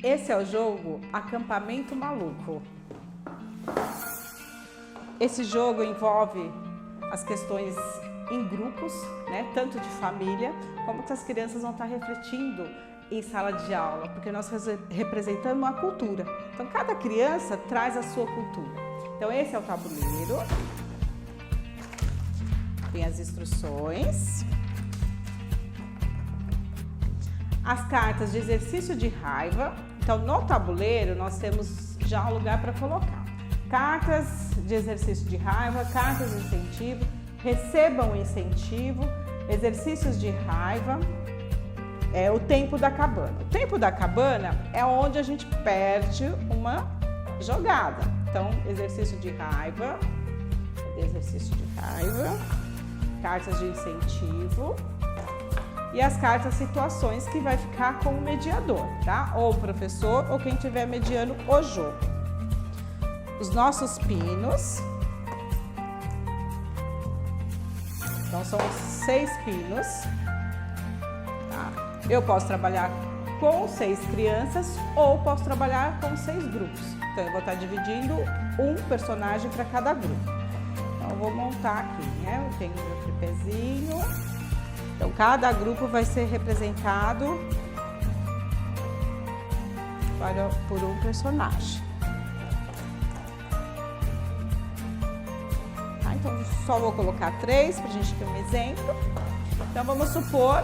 Esse é o jogo Acampamento Maluco. Esse jogo envolve as questões em grupos, né, tanto de família, como que as crianças vão estar refletindo em sala de aula, porque nós representamos uma cultura. Então, cada criança traz a sua cultura. Então, esse é o tabuleiro. Tem as instruções. As cartas de exercício de raiva. Então, no tabuleiro, nós temos já um lugar para colocar. Cartas de exercício de raiva, cartas de incentivo, recebam incentivo, exercícios de raiva, o tempo da cabana. O tempo da cabana é onde a gente perde uma jogada. Então, exercício de raiva, cartas de incentivo e as cartas situações que vai ficar com o mediador, tá? Ou o professor ou quem estiver mediando o jogo. Os nossos pinos. Então, são 6 pinos. Tá? Eu posso trabalhar com 6 crianças ou posso trabalhar com 6 grupos. Então, eu vou estar dividindo um personagem para cada grupo. Então, eu vou montar aqui, né? Eu tenho meu tripézinho. Então, cada grupo vai ser representado por um personagem. Tá? Então, só vou colocar 3 para a gente ter um exemplo. Então, vamos supor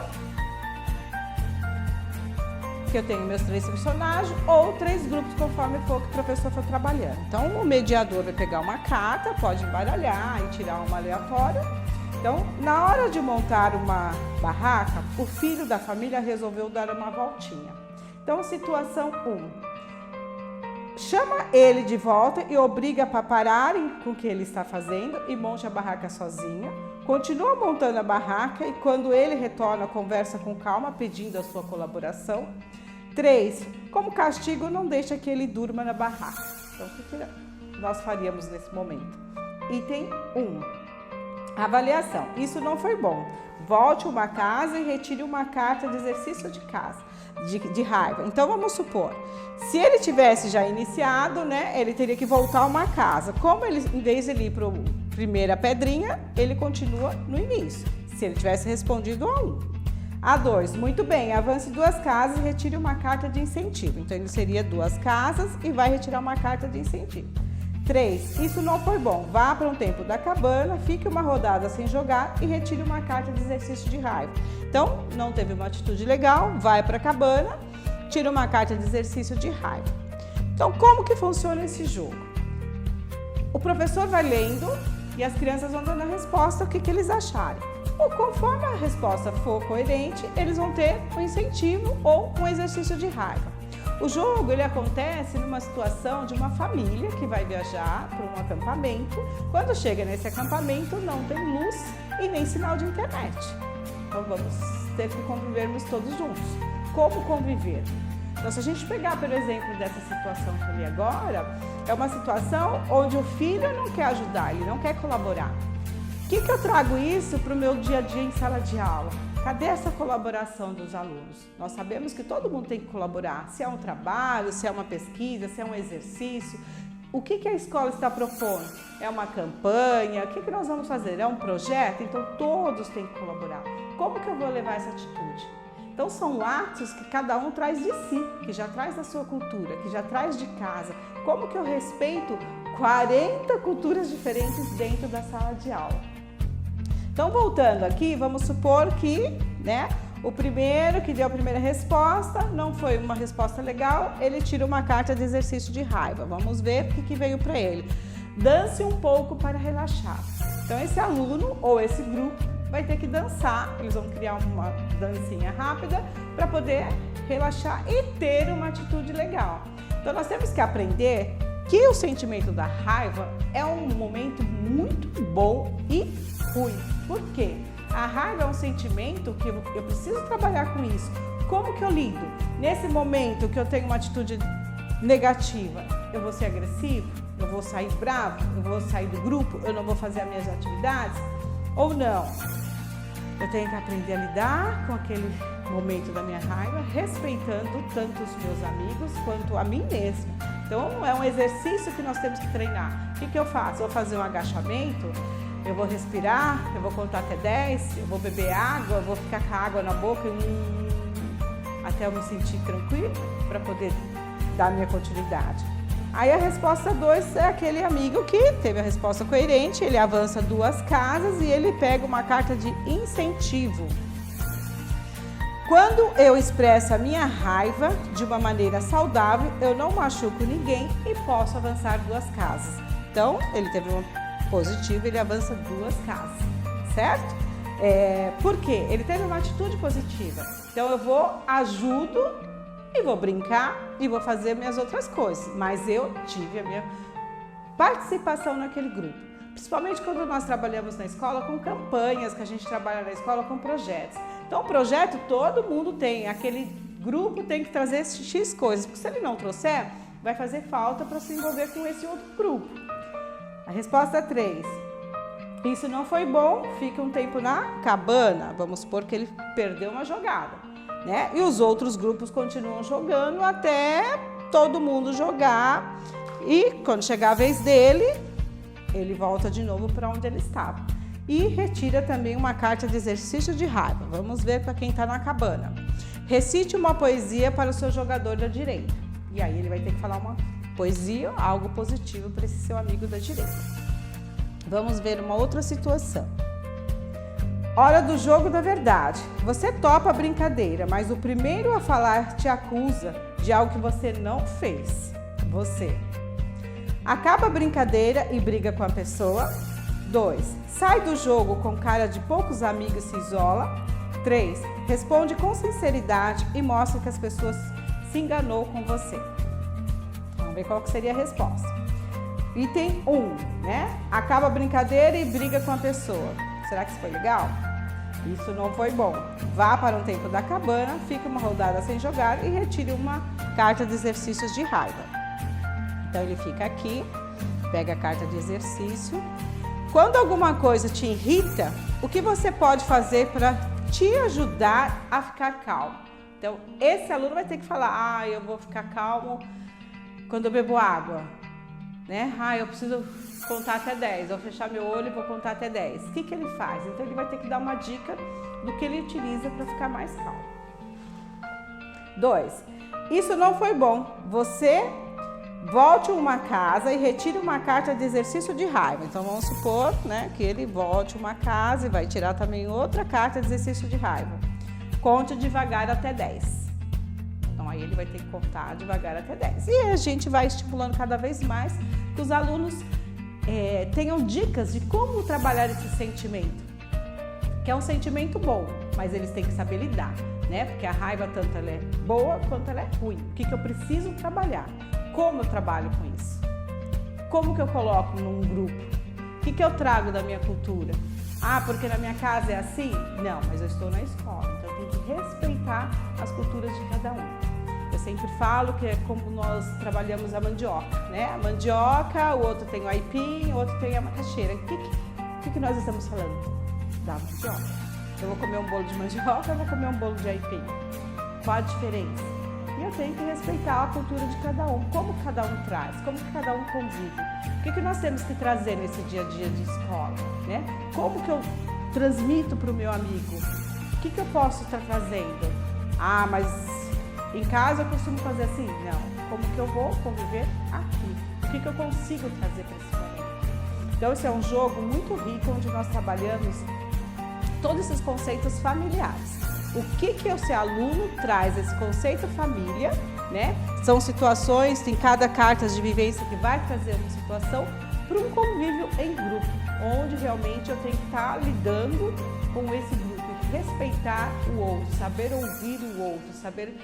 que eu tenho meus 3 personagens ou 3 grupos, conforme for que o professor for trabalhando. Então, o mediador vai pegar uma carta, pode embaralhar e tirar uma aleatória. Então, na hora de montar uma barraca, o filho da família resolveu dar uma voltinha. Então, situação 1. Chama ele de volta e obriga para pararem com o que ele está fazendo e monte a barraca sozinha. Continua montando a barraca e quando ele retorna, conversa com calma, pedindo a sua colaboração. 3. Como castigo, não deixa que ele durma na barraca. Então, o que nós faríamos nesse momento? Item 1. Avaliação. Isso não foi bom. Volte uma casa e retire uma carta de exercício de casa, de raiva. Então, vamos supor, se ele tivesse já iniciado, né, ele teria que voltar uma casa. Como ele, em vez de ele ir para a primeira pedrinha, ele continua no início, se ele tivesse respondido a 1. A 2, muito bem, avance 2 casas e retire uma carta de incentivo. Então, ele seria 2 casas e vai retirar uma carta de incentivo. 3, isso não foi bom. Vá para um tempo da cabana, fique uma rodada sem jogar e retire uma carta de exercício de raiva. Então, não teve uma atitude legal, vai para a cabana, tira uma carta de exercício de raiva. Então, como que funciona esse jogo? O professor vai lendo e as crianças vão dando a resposta, o que eles acharem. Ou conforme a resposta for coerente, eles vão ter um incentivo ou um exercício de raiva. O jogo ele acontece numa situação de uma família que vai viajar para um acampamento. Quando chega nesse acampamento, não tem luz e nem sinal de internet. Então, vamos ter que convivermos todos juntos. Como conviver? Então, se a gente pegar, por exemplo, dessa situação que eu li agora, é uma situação onde o filho não quer ajudar, ele não quer colaborar. O que eu trago isso para o meu dia a dia em sala de aula? Cadê essa colaboração dos alunos? Nós sabemos que todo mundo tem que colaborar, se é um trabalho, se é uma pesquisa, se é um exercício. O que a escola está propondo? É uma campanha? O que nós vamos fazer? É um projeto? Então todos têm que colaborar. Como que eu vou levar essa atitude? Então são atos que cada um traz de si, que já traz da sua cultura, que já traz de casa. Como que eu respeito 40 culturas diferentes dentro da sala de aula? Então, voltando aqui, vamos supor que, né, o primeiro que deu a primeira resposta não foi uma resposta legal, ele tira uma carta de exercício de raiva. Vamos ver o que veio para ele. Dance um pouco para relaxar. Então, esse aluno ou esse grupo vai ter que dançar. Eles vão criar uma dancinha rápida para poder relaxar e ter uma atitude legal. Então, nós temos que aprender que o sentimento da raiva é um momento muito bom e ruim. Por quê? A raiva é um sentimento que eu preciso trabalhar com isso. Como que eu lido? Nesse momento que eu tenho uma atitude negativa, eu vou ser agressivo? Eu vou sair bravo? Eu vou sair do grupo? Eu não vou fazer as minhas atividades? Ou não? Eu tenho que aprender a lidar com aquele momento da minha raiva, respeitando tanto os meus amigos quanto a mim mesma. Então, é um exercício que nós temos que treinar. O que eu faço? Eu vou fazer um agachamento, eu vou respirar, eu vou contar até 10, eu vou beber água, eu vou ficar com a água na boca até eu me sentir tranquilo para poder dar minha continuidade. Aí a resposta 2 é aquele amigo que teve a resposta coerente, ele avança 2 casas e ele pega uma carta de incentivo. Quando eu expresso a minha raiva de uma maneira saudável, eu não machuco ninguém e posso avançar 2 casas. Então, ele teve uma positiva, ele avança 2 casas, certo? Por quê? Ele teve uma atitude positiva. Então, eu ajudo e vou brincar e vou fazer minhas outras coisas, mas eu tive a minha participação naquele grupo. Principalmente quando nós trabalhamos na escola com campanhas, que a gente trabalha na escola com projetos. Então, o projeto todo mundo tem, aquele grupo tem que trazer X coisas, porque se ele não trouxer, vai fazer falta para se envolver com esse outro grupo. A resposta 3. Isso não foi bom, fica um tempo na cabana. Vamos supor que ele perdeu uma jogada, né? E os outros grupos continuam jogando até todo mundo jogar. E quando chegar a vez dele, ele volta de novo para onde ele estava. E retira também uma carta de exercício de raiva. Vamos ver para quem está na cabana. Recite uma poesia para o seu jogador da direita. E aí ele vai ter que falar uma poesia, algo positivo para esse seu amigo da direita. Vamos ver uma outra situação. Hora do jogo da verdade. Você topa a brincadeira, mas o primeiro a falar te acusa de algo que você não fez. Você. Acaba a brincadeira e briga com a pessoa. 2. Sai do jogo com cara de poucos amigos e se isola. 3. Responde com sinceridade e mostra que as pessoas se enganou com você. Vamos ver qual que seria a resposta. Item 1, né? Acaba a brincadeira e briga com a pessoa. Será que isso foi legal? Isso não foi bom. Vá para um tempo da cabana, fique uma rodada sem jogar e retire uma carta de exercícios de raiva. Então ele fica aqui, pega a carta de exercício. Quando alguma coisa te irrita, o que você pode fazer para te ajudar a ficar calmo? Então esse aluno vai ter que falar, eu vou ficar calmo quando eu bebo água, né? Eu preciso contar até 10, eu vou fechar meu olho e vou contar até 10. O que ele faz? Então ele vai ter que dar uma dica do que ele utiliza para ficar mais calmo. 2. Isso não foi bom. Você volte uma casa e retire uma carta de exercício de raiva. Então vamos supor, né, que ele volte uma casa e vai tirar também outra carta de exercício de raiva. Conte devagar até 10. Então aí ele vai ter que contar devagar até 10. E a gente vai estimulando cada vez mais que os alunos tenham dicas de como trabalhar esse sentimento, que é um sentimento bom, mas eles têm que saber lidar, né? Porque a raiva tanto ela é boa quanto ela é ruim. O que eu preciso trabalhar? Como eu trabalho com isso? Como que eu coloco num grupo? O que eu trago da minha cultura? Porque na minha casa é assim? Não, mas eu estou na escola, então eu tenho que respeitar as culturas de cada um. Eu sempre falo que é como nós trabalhamos a mandioca, né? A mandioca, o outro tem o aipim, o outro tem a macaxeira. O que nós estamos falando? Da mandioca. Eu vou comer um bolo de mandioca, eu vou comer um bolo de aipim. Qual a diferença? E eu tenho que respeitar a cultura de cada um, como cada um traz, como que cada um convive. O que nós temos que trazer nesse dia a dia de escola, né? Como que eu transmito para o meu amigo? O que eu posso estar trazendo? Mas em casa eu costumo fazer assim? Não. Como que eu vou conviver aqui? O que eu consigo trazer para esse momento? Então, esse é um jogo muito rico, onde nós trabalhamos todos esses conceitos familiares. O que esse aluno traz esse conceito família, né? São situações, tem cada carta de vivência que vai trazer uma situação para um convívio em grupo, onde realmente eu tenho que estar lidando com esse grupo, respeitar o outro, saber ouvir o outro, saber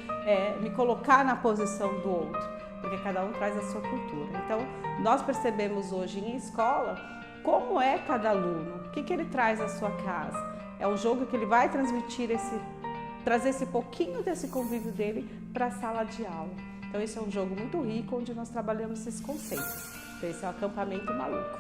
me colocar na posição do outro, porque cada um traz a sua cultura. Então, nós percebemos hoje em escola como é cada aluno, o que ele traz à sua casa. É um jogo que ele vai trazer esse pouquinho desse convívio dele para a sala de aula. Então esse é um jogo muito rico, onde nós trabalhamos esses conceitos. Então esse é o acampamento maluco.